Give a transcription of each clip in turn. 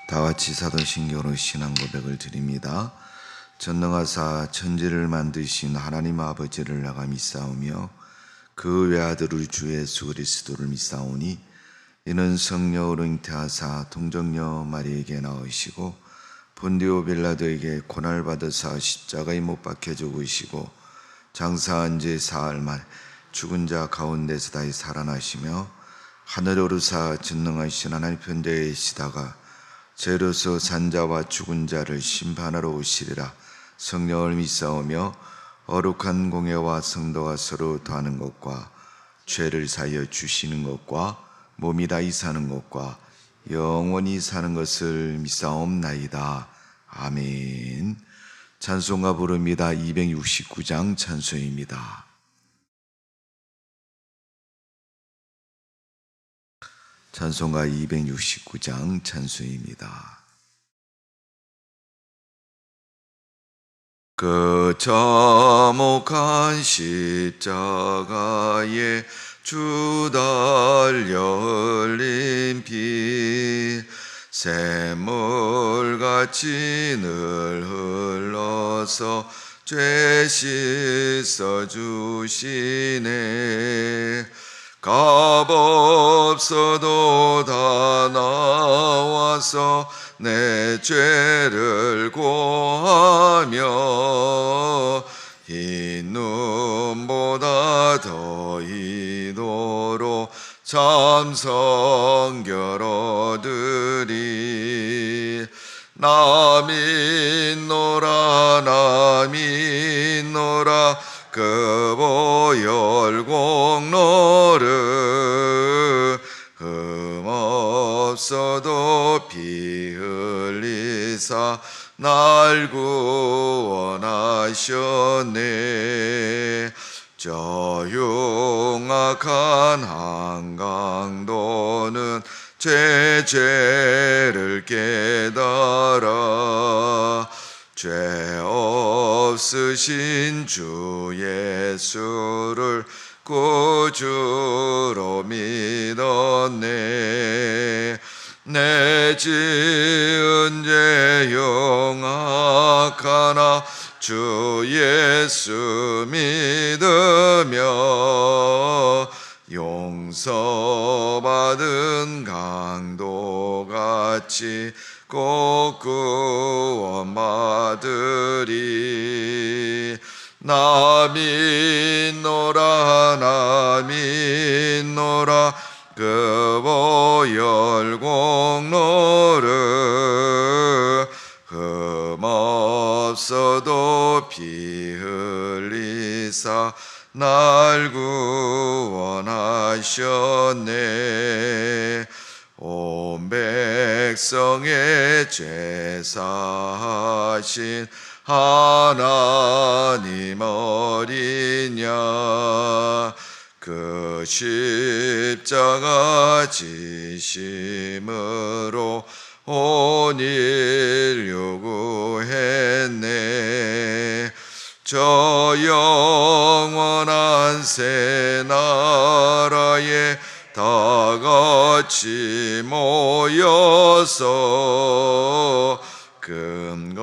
다같이 사도신경으로 신앙 고백을 드립니다. 전능하사 천지를 만드신 하나님 아버지를 나가 믿사오며 그 외아들 우리 주 예수 그리스도를 믿사오니 이는 성령으로 잉태하사 동정녀 마리에게 나으시고 본디오 빌라도에게 고난을 받으사 십자가에 못 박혀 죽으시고 장사한 지 사흘 만에 죽은 자 가운데서 다시 살아나시며 하늘에 오르사 전능하신 하나님 편대에 계시다가 죄로서 산자와 죽은 자를 심판하러 오시리라. 성령을 믿사오며 거룩한 공예와 성도가 서로 더하는 것과 죄를 사하여 주시는 것과 몸이 다시 사는 것과 영원히 사는 것을 믿사옵나이다. 아멘. 찬송가 부릅니다. 269장 찬송입니다. 찬송가 269장 찬송입니다. 그 참혹한 십자가에 주 달려 흘린 피 샘물같이 늘 흘러서 죄 씻어 주시네. 값없어도 다 나와서 내 죄를 고하며 흰 눈보다 더 이도록 참 성결 얻으리. 나 믿노라 나 믿노라 그 보혈 공로를 흠없어도 피 흘리사 날 구원하셨네. 저 흉악한 한강도는 죄를 깨달아 죄 없으신 주 예수를 구주로 믿었네. 내 지은 죄 용악하나 주 예수 믿으며 용서받은 강도같이 꼭 구원받으리. 나 믿노라 나 믿노라 그 보혈 공로를 흠없어도 피 흘리사 날 구원하셨네. 온 백성의 죄 사하신 하나님 어린 양 그 십자가 지심으로 온 인류 구했네. 저 영원한 새 나라에 다같이 모여서 금검은고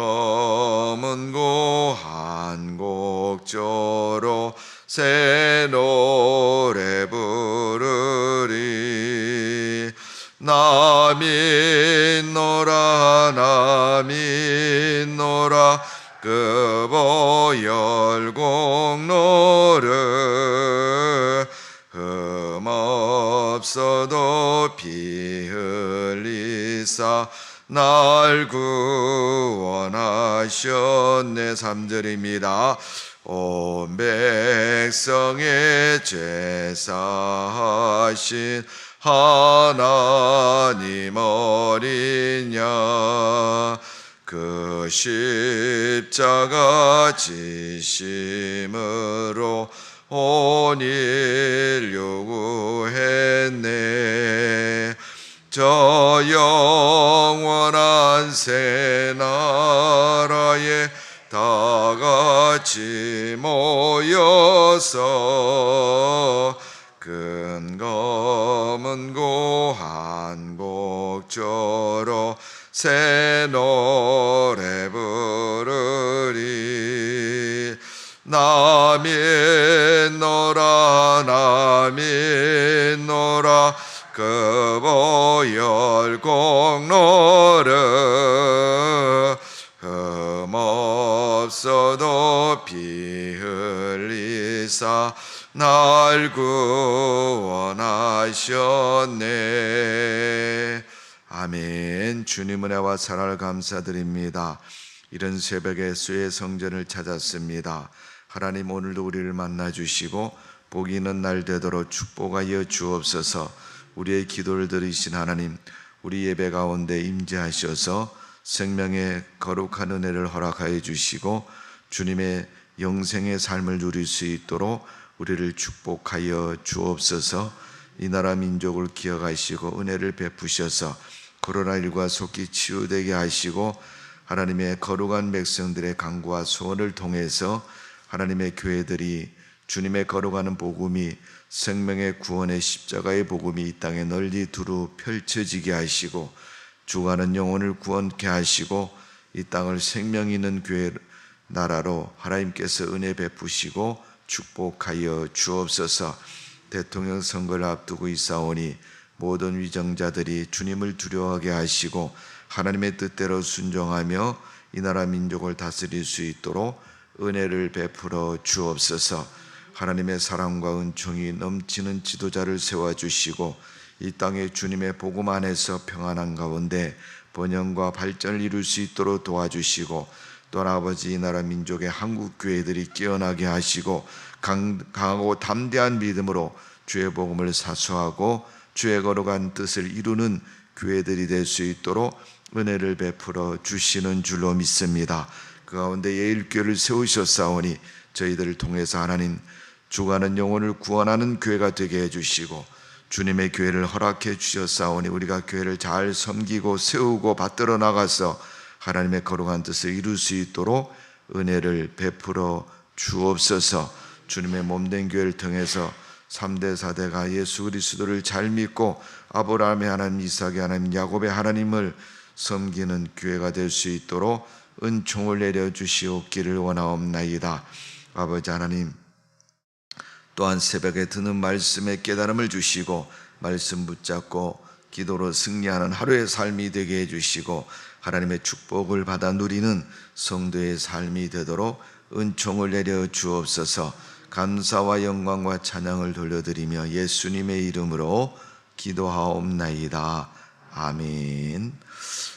한 곡조로 새 노래 부르리. 나 믿노라 나 믿노라 그 보혈 공로를 흠없어도 피 흘리사 날 구원하셨네. 3절입니다. 온 백성의 죄 사하신 하나님 어린 양 그 십자가 지심으로 온 인류 구했네. 저 영원한 새 나라에 다같이 모여서 큰 검은고 한 곡조로 새 노래 부르리. 나 믿노라 나 믿노라 그 보혈 공로를 흠없어도 피 흘리사 날 구원하셨네. 아멘. 주님 은혜와 사랑을 감사드립니다. 이런 새벽에 주의 성전을 찾았습니다. 하나님, 오늘도 우리를 만나주시고 복이 있는 날 되도록 축복하여 주옵소서. 우리의 기도를 들으신 하나님, 우리 예배 가운데 임재하셔서 생명의 거룩한 은혜를 허락하여 주시고 주님의 영생의 삶을 누릴 수 있도록 우리를 축복하여 주옵소서. 이 나라 민족을 기억하시고 은혜를 베푸셔서 코로나19가 속히 치유되게 하시고 하나님의 거룩한 백성들의 간구와 소원을 통해서 하나님의 교회들이 주님의 거룩한 복음이 생명의 구원의 십자가의 복음이 이 땅에 널리 두루 펼쳐지게 하시고 죽어가는 영혼을 구원케 하시고 이 땅을 생명 있는 교회 나라로 하나님께서 은혜 베푸시고 축복하여 주옵소서. 대통령 선거를 앞두고 있사오니 모든 위정자들이 주님을 두려워하게 하시고 하나님의 뜻대로 순종하며 이 나라 민족을 다스릴 수 있도록 은혜를 베풀어 주옵소서. 하나님의 사랑과 은총이 넘치는 지도자를 세워주시고 이 땅에 주님의 복음 안에서 평안한 가운데 번영과 발전을 이룰 수 있도록 도와주시고 또한 아버지 이 나라 민족의 한국교회들이 깨어나게 하시고 강하고 담대한 믿음으로 주의 복음을 사수하고 주의 거룩한 뜻을 이루는 교회들이 될 수 있도록 은혜를 베풀어 주시는 줄로 믿습니다. 그 가운데 예일교회를 세우셨사오니 저희들을 통해서 하나님 죽어가는 영혼을 구원하는 교회가 되게 해주시고 주님의 교회를 허락해 주셨사오니 우리가 교회를 잘 섬기고 세우고 받들어 나가서 하나님의 거룩한 뜻을 이룰 수 있도록 은혜를 베풀어 주옵소서. 주님의 몸된 교회를 통해서 3대 4대가 예수 그리스도를 잘 믿고 아브라함의 하나님, 이삭의 하나님, 야곱의 하나님을 섬기는 교회가 될 수 있도록 은총을 내려주시옵기를 원하옵나이다. 아버지 하나님, 또한 새벽에 듣는 말씀에 깨달음을 주시고 말씀 붙잡고 기도로 승리하는 하루의 삶이 되게 해주시고 하나님의 축복을 받아 누리는 성도의 삶이 되도록 은총을 내려 주옵소서. 감사와 영광과 찬양을 돌려드리며 예수님의 이름으로 기도하옵나이다. 아멘.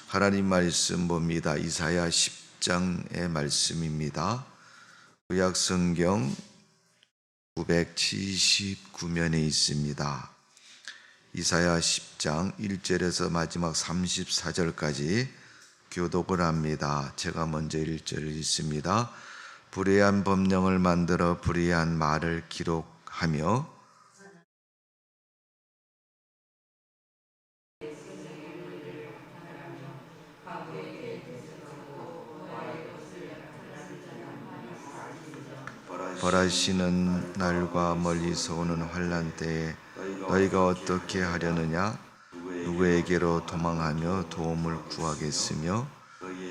하나님 말씀 봅니다. 이사야 10장의 말씀입니다. 구약성경 979면에 있습니다. 이사야 10장 1절에서 마지막 34절까지 교독을 합니다. 제가 먼저 1절을 읽습니다. 불의한 법령을 만들어 불의한 말을 기록하며 벌하시는 날과 멀리서 오는 환난 때에 너희가 어떻게 하려느냐? 누구에게로 도망하며 도움을 구하겠으며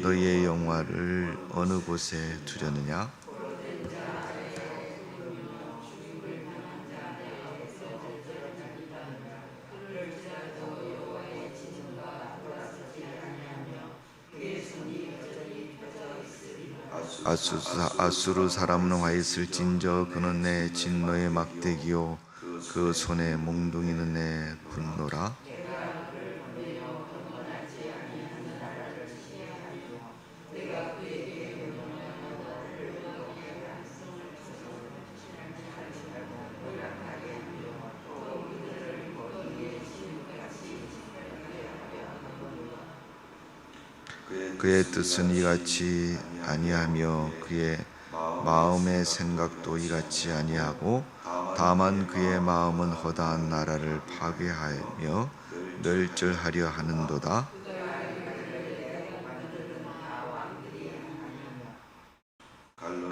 너희의 영화를 어느 곳에 두려느냐? 아수르 사람은 와 있을진저 그는 내 진노의 막대기요 그 손에 몽둥이는 내 분노라. 그의 뜻은 이같이 아니하며 그의 마음의 생각도 이같이 아니하고 다만 그의 마음은 허다한 나라를 파괴하며 멸절하려 하는도다.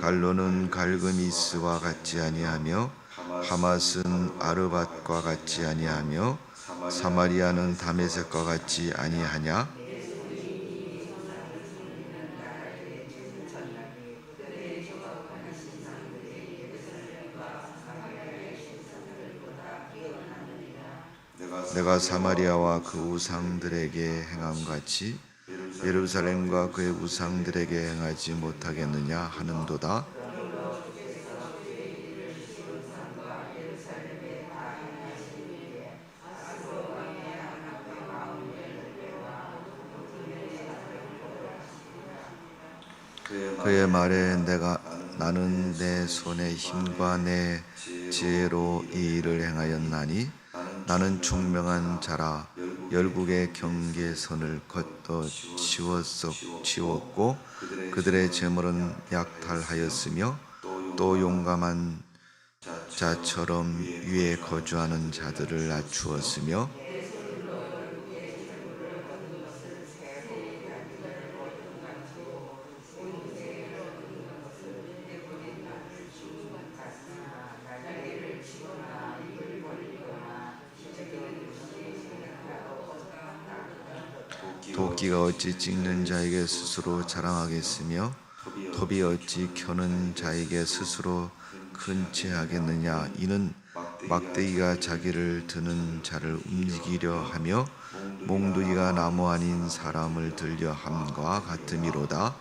갈로는 갈그미스와 같지 아니하며 하맛은 아르밧과 같지 아니하며 사마리아는 다메섹과 같지 아니하냐? 내가 사마리아와 그 우상들에게 행함 같이 예루살렘과 그의 우상들에게 행하지 못하겠느냐 하는도다. 그의 말에 나는 내 손의 힘과 내 지혜로 이 일을 행하였나니 나는 총명한 자라. 열국의 경계선을 걷어 치웠고 그들의 재물은 약탈하였으며 또 용감한 자처럼 위에 거주하는 자들을 낮추었으며 도끼가 어찌 찍는 자에게 스스로 자랑하겠으며 톱이 어찌 켜는 자에게 스스로 근체하겠느냐. 이는 막대기가 자기를 드는 자를 움직이려 하며 몽둥이가 나무 아닌 사람을 들려 함과 같음이로다.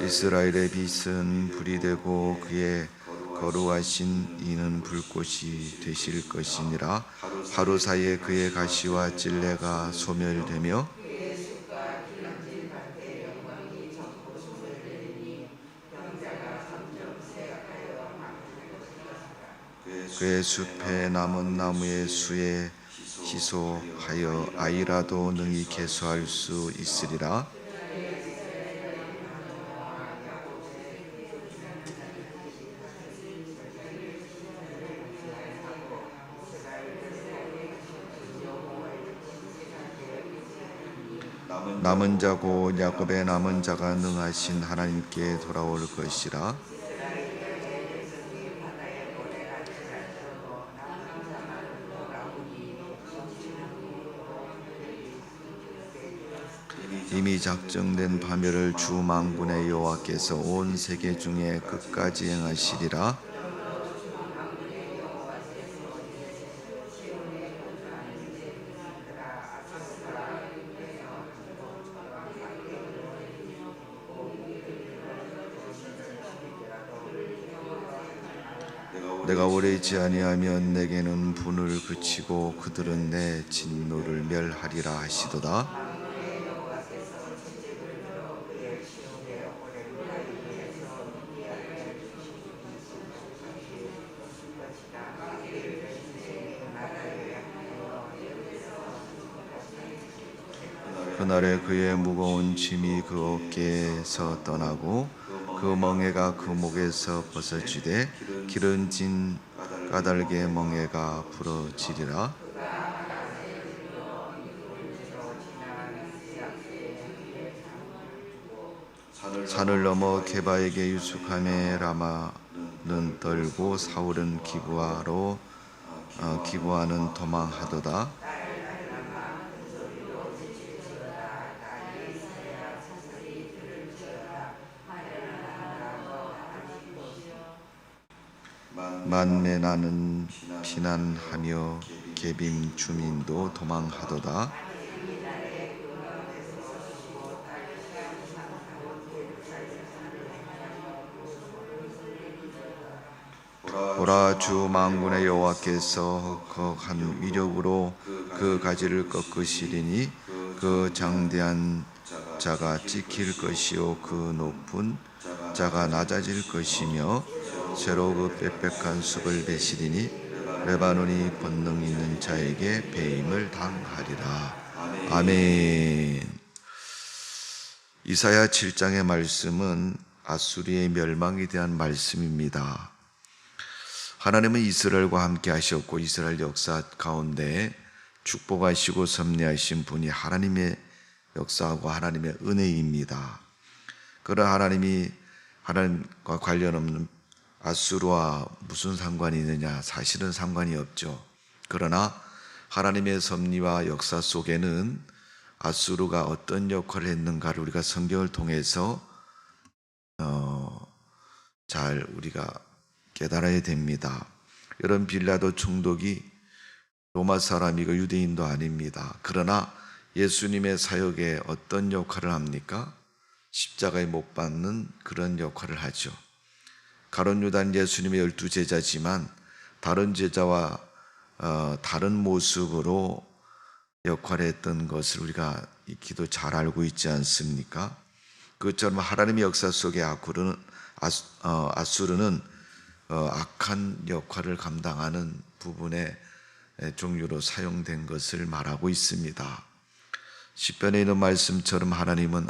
이스라엘의 빛은 불이 되고 그의 거룩하신 이는 불꽃이 되실 것이니라. 하루 사이에 그의 가시와 찔레가 소멸되며 그의 숲에 남은 나무의 수에 희소하여 아이라도 능히 개수할 수 있으리라. 남은 자고 야곱의 남은 자가 능하신 하나님께 돌아올 것이라. 이미 작정된 파멸을 주 만군의 여호와께서 온 세계 중에 끝까지 행하시리라. 내가 오래지 아니하면 내게는 분을 그치고 그들은 내 진노를 멸하리라 하시도다. 그날에 그의 무거운 짐이 그 어깨에서 떠나고 그 멍에가 그 목에서 벗어지되 기름진 까닭의 멍에가 부러지리라. 산을 넘어 게바에게 유숙함에 라마는 떨고 사울은 기부하는 도망하도다. 만매 나는 피난하며 게빔 주민도 도망하도다. 보라, 주 만군의 여호와께서 거한 위력으로 그 가지를 꺾으시리니 그 장대한 자가 찍힐 것이요 그 높은 자가 낮아질 것이며 새로 그 빽빽한 숲을 베시리니 레바논이 본능 있는 자에게 배임을 당하리라. 아멘. 이사야 7장의 말씀은 아수리의 멸망에 대한 말씀입니다. 하나님은 이스라엘과 함께 하셨고 이스라엘 역사 가운데 축복하시고 섭리하신 분이 하나님의 역사하고 하나님의 은혜입니다. 그러나 하나님과 관련 없는 아수르와 무슨 상관이 있느냐? 사실은 상관이 없죠. 그러나 하나님의 섭리와 역사 속에는 아수르가 어떤 역할을 했는가를 우리가 성경을 통해서 잘 우리가 깨달아야 됩니다. 여러분, 빌라도 총독이 로마 사람이고 유대인도 아닙니다. 그러나 예수님의 사역에 어떤 역할을 합니까? 십자가에 못 박는 그런 역할을 하죠. 가룟 유다는 예수님의 12제자지만 다른 제자와 다른 모습으로 역할을 했던 것을 우리가 익히도 잘 알고 있지 않습니까? 그것처럼 하나님의 역사 속에 아수르는 악한 역할을 감당하는 부분의 종류로 사용된 것을 말하고 있습니다. 시편에 있는 말씀처럼 하나님은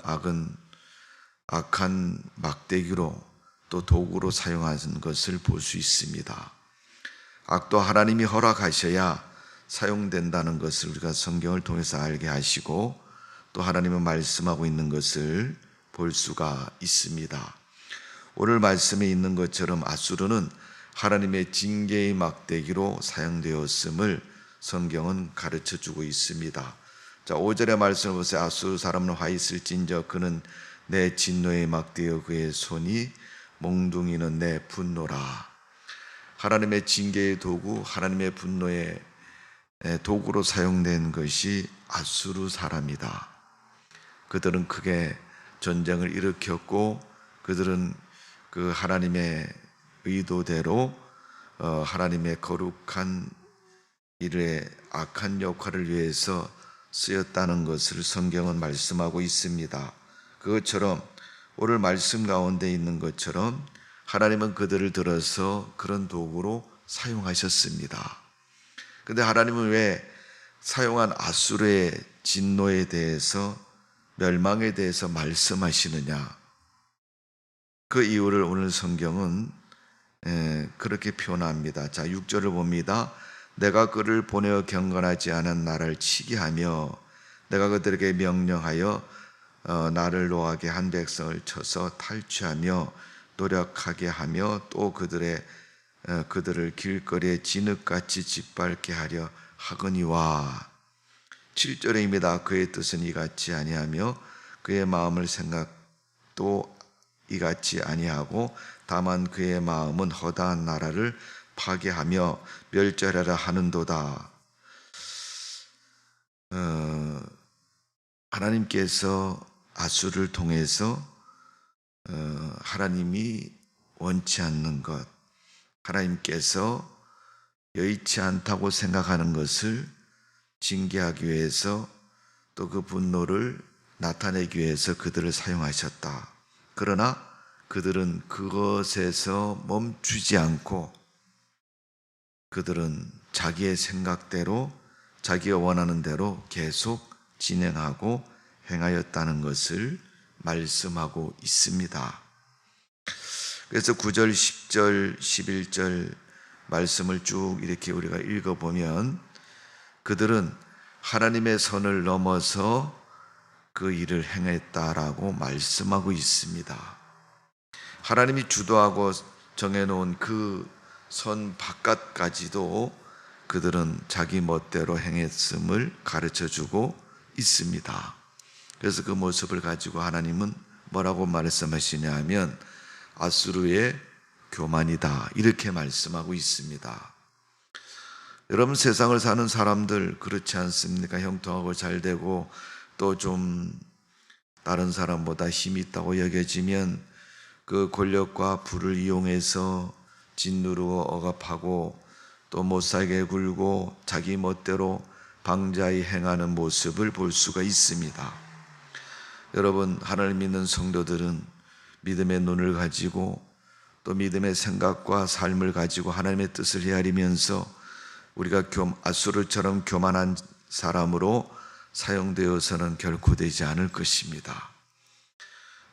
악한 막대기로 또 도구로 사용하는 것을 볼 수 있습니다. 악도 하나님이 허락하셔야 사용된다는 것을 우리가 성경을 통해서 알게 하시고 또 하나님은 말씀하고 있는 것을 볼 수가 있습니다. 오늘 말씀에 있는 것처럼 아수르는 하나님의 징계의 막대기로 사용되었음을 성경은 가르쳐주고 있습니다. 자, 5절의 말씀을 보세요. 아수르 사람은 화 있을진저 그는 내 진노의 막대여 그의 손이 몽둥이는 내 분노라. 하나님의 징계의 도구, 하나님의 분노의 도구로 사용된 것이 아수르 사람이다. 그들은 크게 전쟁을 일으켰고 그들은 그 하나님의 의도대로 하나님의 거룩한 일의 악한 역할을 위해서 쓰였다는 것을 성경은 말씀하고 있습니다. 그것처럼 오늘 말씀 가운데 있는 것처럼 하나님은 그들을 들어서 그런 도구로 사용하셨습니다. 그런데 하나님은 왜 사용한 아수르의 진노에 대해서 멸망에 대해서 말씀하시느냐? 그 이유를 오늘 성경은 그렇게 표현합니다. 자, 6절을 봅니다. 내가 그를 보내어 경건하지 않은 나를 치게 하며 내가 그들에게 명령하여 나를 노하게 한 백성을 쳐서 탈취하며 노력하게 하며 또 그들을 길거리에 진흙같이 짓밟게 하려 하거니와. 7절입니다. 그의 뜻은 이같이 아니하며 그의 마음을 생각도 이같이 아니하고 다만 그의 마음은 허다한 나라를 파괴하며 멸절하려 하는도다. 하나님께서 아수를 통해서 하나님이 원치 않는 것, 하나님께서 여의치 않다고 생각하는 것을 징계하기 위해서 또 그 분노를 나타내기 위해서 그들을 사용하셨다. 그러나 그들은 그것에서 멈추지 않고 그들은 자기의 생각대로 자기가 원하는 대로 계속 진행하고 행하였다는 것을 말씀하고 있습니다. 그래서 9절, 10절, 11절 말씀을 쭉 이렇게 우리가 읽어보면 그들은 하나님의 선을 넘어서 그 일을 행했다라고 말씀하고 있습니다. 하나님이 주도하고 정해놓은 그 선 바깥까지도 그들은 자기 멋대로 행했음을 가르쳐주고 있습니다. 그래서 그 모습을 가지고 하나님은 뭐라고 말씀하시냐 하면 아수르의 교만이다 이렇게 말씀하고 있습니다. 여러분, 세상을 사는 사람들 그렇지 않습니까? 형통하고 잘되고 또 좀 다른 사람보다 힘이 있다고 여겨지면 그 권력과 부를 이용해서 짓누르고 억압하고 또 못살게 굴고 자기 멋대로 방자히 행하는 모습을 볼 수가 있습니다. 여러분, 하나님 믿는 성도들은 믿음의 눈을 가지고 또 믿음의 생각과 삶을 가지고 하나님의 뜻을 헤아리면서 우리가 아수르처럼 교만한 사람으로 사용되어서는 결코 되지 않을 것입니다.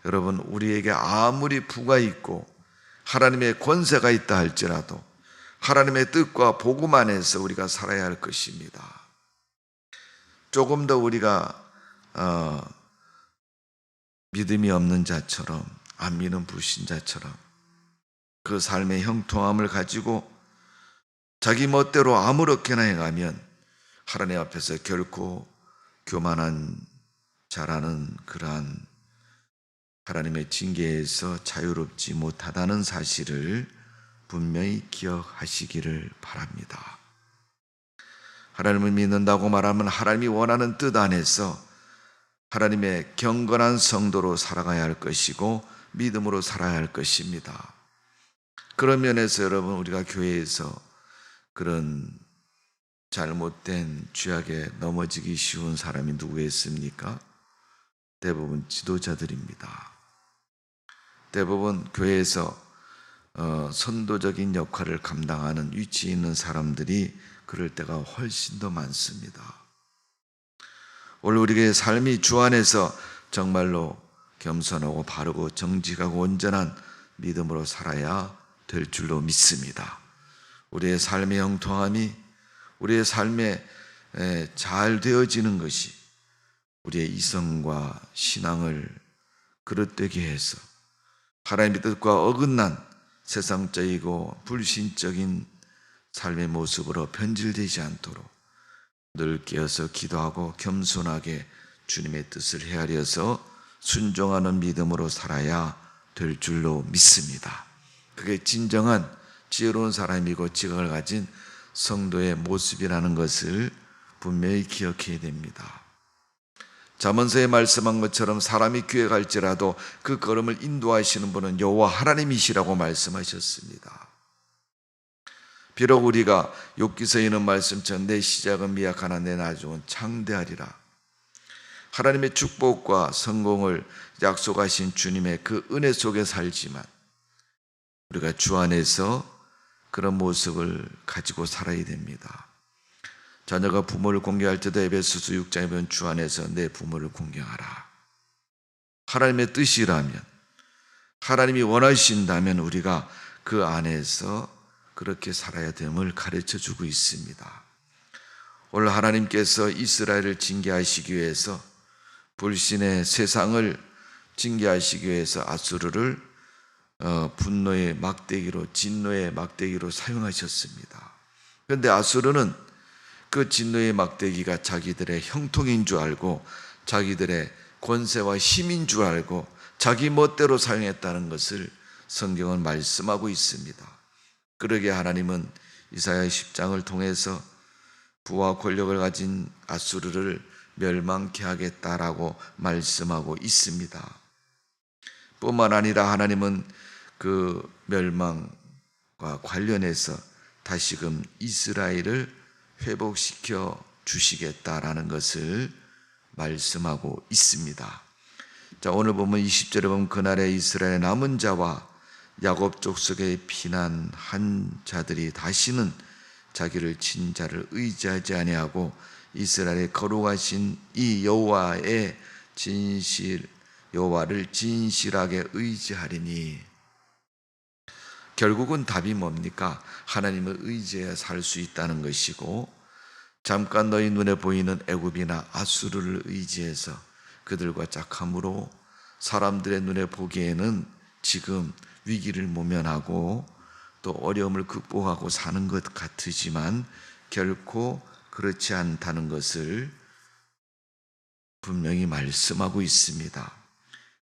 여러분, 우리에게 아무리 부가 있고 하나님의 권세가 있다 할지라도 하나님의 뜻과 복음 안에서 우리가 살아야 할 것입니다. 조금 더 우리가 믿음이 없는 자처럼, 안 믿는 불신자처럼 그 삶의 형통함을 가지고 자기 멋대로 아무렇게나 행하면 하나님 앞에서 결코 교만한 잘 아는 그러한 하나님의 징계에서 자유롭지 못하다는 사실을 분명히 기억하시기를 바랍니다. 하나님을 믿는다고 말하면 하나님이 원하는 뜻 안에서 하나님의 경건한 성도로 살아가야 할 것이고 믿음으로 살아야 할 것입니다. 그런 면에서 여러분, 우리가 교회에서 그런 잘못된 죄악에 넘어지기 쉬운 사람이 누구였습니까? 대부분 지도자들입니다. 대부분 교회에서 선도적인 역할을 감당하는 위치에 있는 사람들이 그럴 때가 훨씬 더 많습니다. 오늘 우리의 삶이 주 안에서 정말로 겸손하고 바르고 정직하고 온전한 믿음으로 살아야 될 줄로 믿습니다. 우리의 삶의 형통함이 우리의 삶에 잘 되어지는 것이 우리의 이성과 신앙을 그릇되게 해서 하나님의 뜻과 어긋난 세상적이고 불신적인 삶의 모습으로 변질되지 않도록 늘 깨어서 기도하고 겸손하게 주님의 뜻을 헤아려서 순종하는 믿음으로 살아야 될 줄로 믿습니다. 그게 진정한 지혜로운 사람이고 지각을 가진 성도의 모습이라는 것을 분명히 기억해야 됩니다. 잠언서에 말씀한 것처럼 사람이 교회 갈지라도 그 걸음을 인도하시는 분은 여호와 하나님이시라고 말씀하셨습니다. 비록 우리가 욥기서에 있는 말씀처럼 내 시작은 미약하나 내 나중은 창대하리라, 하나님의 축복과 성공을 약속하신 주님의 그 은혜 속에 살지만 우리가 주 안에서 그런 모습을 가지고 살아야 됩니다. 자녀가 부모를 공경할 때도 에베소서 6장에 보면 주 안에서 내 부모를 공경하라. 하나님의 뜻이라면, 하나님이 원하신다면 우리가 그 안에서 그렇게 살아야 됨을 가르쳐주고 있습니다. 오늘 하나님께서 이스라엘을 징계하시기 위해서, 불신의 세상을 징계하시기 위해서 아수르를 분노의 막대기로, 진노의 막대기로 사용하셨습니다. 그런데 아수르는 그 진노의 막대기가 자기들의 형통인 줄 알고 자기들의 권세와 힘인 줄 알고 자기 멋대로 사용했다는 것을 성경은 말씀하고 있습니다. 그러게 하나님은 이사야 10장을 통해서 부와 권력을 가진 아수르를 멸망케 하겠다라고 말씀하고 있습니다. 뿐만 아니라 하나님은 그 멸망과 관련해서 다시금 이스라엘을 회복시켜 주시겠다라는 것을 말씀하고 있습니다. 자, 오늘 보면 20절에 보면 그날에 이스라엘의 남은 자와 야곱 족속에 피난한 자들이 다시는 자기를 친 자를 의지하지 아니하고 이스라엘의 거룩하신 이 여호와의 여호와를 진실하게 의지하리니, 결국은 답이 뭡니까? 하나님을 의지해야 살 수 있다는 것이고, 잠깐 너희 눈에 보이는 애굽이나 아수르를 의지해서 그들과 짝함으로 사람들의 눈에 보기에는 지금 위기를 모면하고 또 어려움을 극복하고 사는 것 같으지만 결코 그렇지 않다는 것을 분명히 말씀하고 있습니다.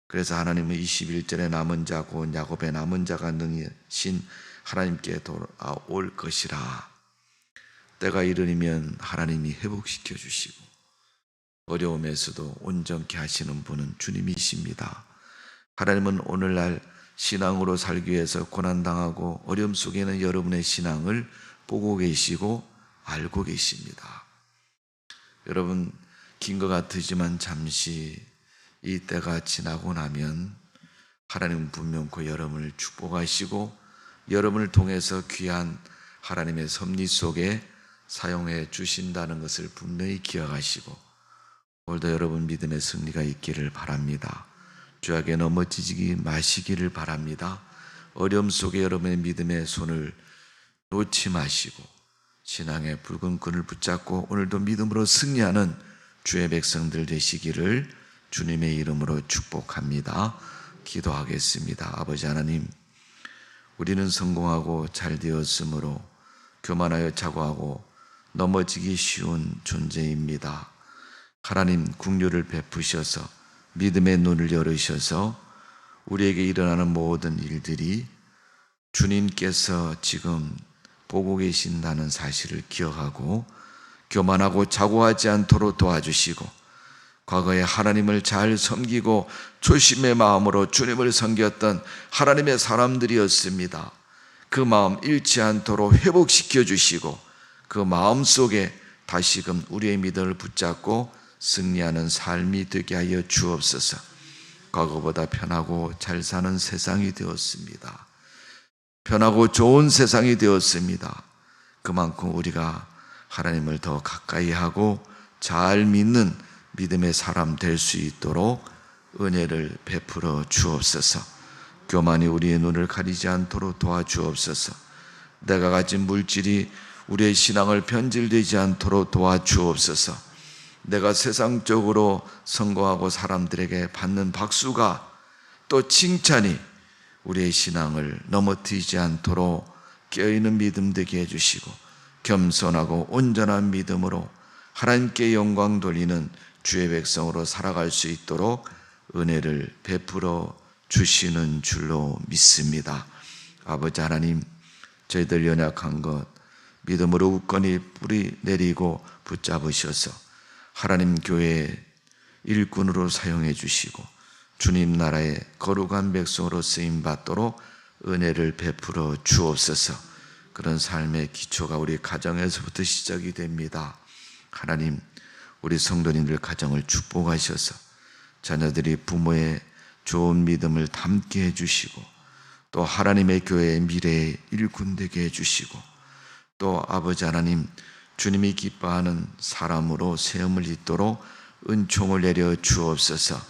그래서 하나님은 21절에 남은 자 곧 야곱의 남은 자가 능히신 하나님께 돌아올 것이라. 때가 이르면 하나님이 회복시켜 주시고 어려움에서도 온전케 하시는 분은 주님이십니다. 하나님은 오늘날 신앙으로 살기 위해서 고난당하고 어려움 속에 있는 여러분의 신앙을 보고 계시고 알고 계십니다. 여러분, 긴 것 같으지만 잠시 이 때가 지나고 나면 하나님은 분명코 여러분을 축복하시고 여러분을 통해서 귀한 하나님의 섭리 속에 사용해 주신다는 것을 분명히 기억하시고 오늘도 여러분 믿음의 승리가 있기를 바랍니다. 죄악에 넘어지지 마시기를 바랍니다. 어려움 속에 여러분의 믿음의 손을 놓지 마시고 신앙의 붉은 끈을 붙잡고 오늘도 믿음으로 승리하는 주의 백성들 되시기를 주님의 이름으로 축복합니다. 기도하겠습니다. 아버지 하나님, 우리는 성공하고 잘 되었으므로 교만하여 자고하고 넘어지기 쉬운 존재입니다. 하나님 긍휼을 베푸셔서 믿음의 눈을 열으셔서 우리에게 일어나는 모든 일들이 주님께서 지금 보고 계신다는 사실을 기억하고 교만하고 자고하지 않도록 도와주시고, 과거에 하나님을 잘 섬기고 초심의 마음으로 주님을 섬겼던 하나님의 사람들이었습니다. 그 마음 잃지 않도록 회복시켜 주시고, 그 마음 속에 다시금 우리의 믿음을 붙잡고 승리하는 삶이 되게 하여 주옵소서. 과거보다 편하고 잘 사는 세상이 되었습니다. 편하고 좋은 세상이 되었습니다. 그만큼 우리가 하나님을 더 가까이 하고 잘 믿는 믿음의 사람 될 수 있도록 은혜를 베풀어 주옵소서. 교만이 우리의 눈을 가리지 않도록 도와주옵소서. 내가 가진 물질이 우리의 신앙을 변질되지 않도록 도와주옵소서. 내가 세상적으로 성공하고 사람들에게 받는 박수가 또 칭찬이 우리의 신앙을 넘어뜨리지 않도록 깨어있는 믿음 되게 해주시고, 겸손하고 온전한 믿음으로 하나님께 영광 돌리는 주의 백성으로 살아갈 수 있도록 은혜를 베풀어 주시는 줄로 믿습니다. 아버지 하나님, 저희들 연약한 것 믿음으로 굳건히 뿌리 내리고 붙잡으셔서 하나님 교회의 일꾼으로 사용해 주시고 주님 나라의 거룩한 백성으로 쓰임받도록 은혜를 베풀어 주옵소서. 그런 삶의 기초가 우리 가정에서부터 시작이 됩니다. 하나님, 우리 성도님들 가정을 축복하셔서 자녀들이 부모의 좋은 믿음을 담게 해주시고, 또 하나님의 교회의 미래의 일꾼 되게 해주시고, 또 아버지 하나님, 주님이 기뻐하는 사람으로 세움을 잇도록 은총을 내려 주옵소서.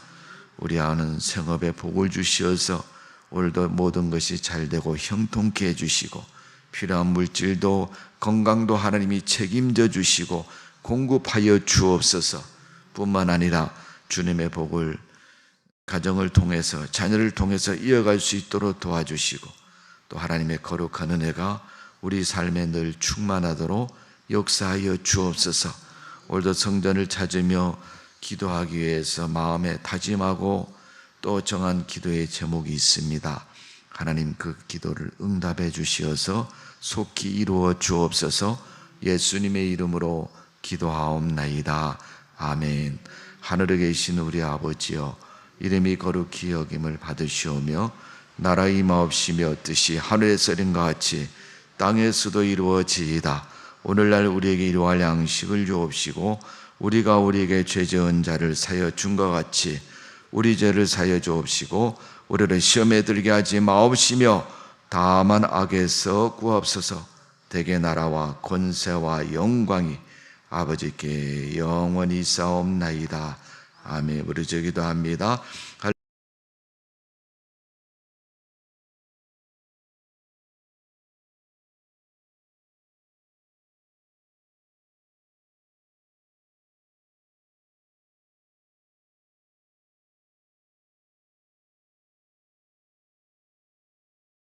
우리 아는 생업에 복을 주시어서 오늘도 모든 것이 잘되고 형통케 해주시고, 필요한 물질도 건강도 하나님이 책임져 주시고 공급하여 주옵소서. 뿐만 아니라 주님의 복을 가정을 통해서 자녀를 통해서 이어갈 수 있도록 도와주시고, 또 하나님의 거룩한 은혜가 우리 삶에 늘 충만하도록 역사하여 주옵소서. 오늘도 성전을 찾으며 기도하기 위해서 마음에 다짐하고 또 정한 기도의 제목이 있습니다. 하나님, 그 기도를 응답해 주시어서 속히 이루어 주옵소서. 예수님의 이름으로 기도하옵나이다. 아멘. 하늘에 계신 우리 아버지여, 이름이 거룩히 여김을 받으시오며 나라 임하옵시며 뜻이 하늘에서 이룬 것 같이 땅에서도 이루어지이다. 오늘날 우리에게 일용할 양식을 주옵시고, 우리가 우리에게 죄 지은 자를 사여 준 것 같이 우리 죄를 사여 주옵시고, 우리를 시험에 들게 하지 마옵시며 다만 악에서 구하옵소서. 대개 나라와 권세와 영광이 아버지께 영원히 있사옵나이다. 아멘. 우리 기도합니다.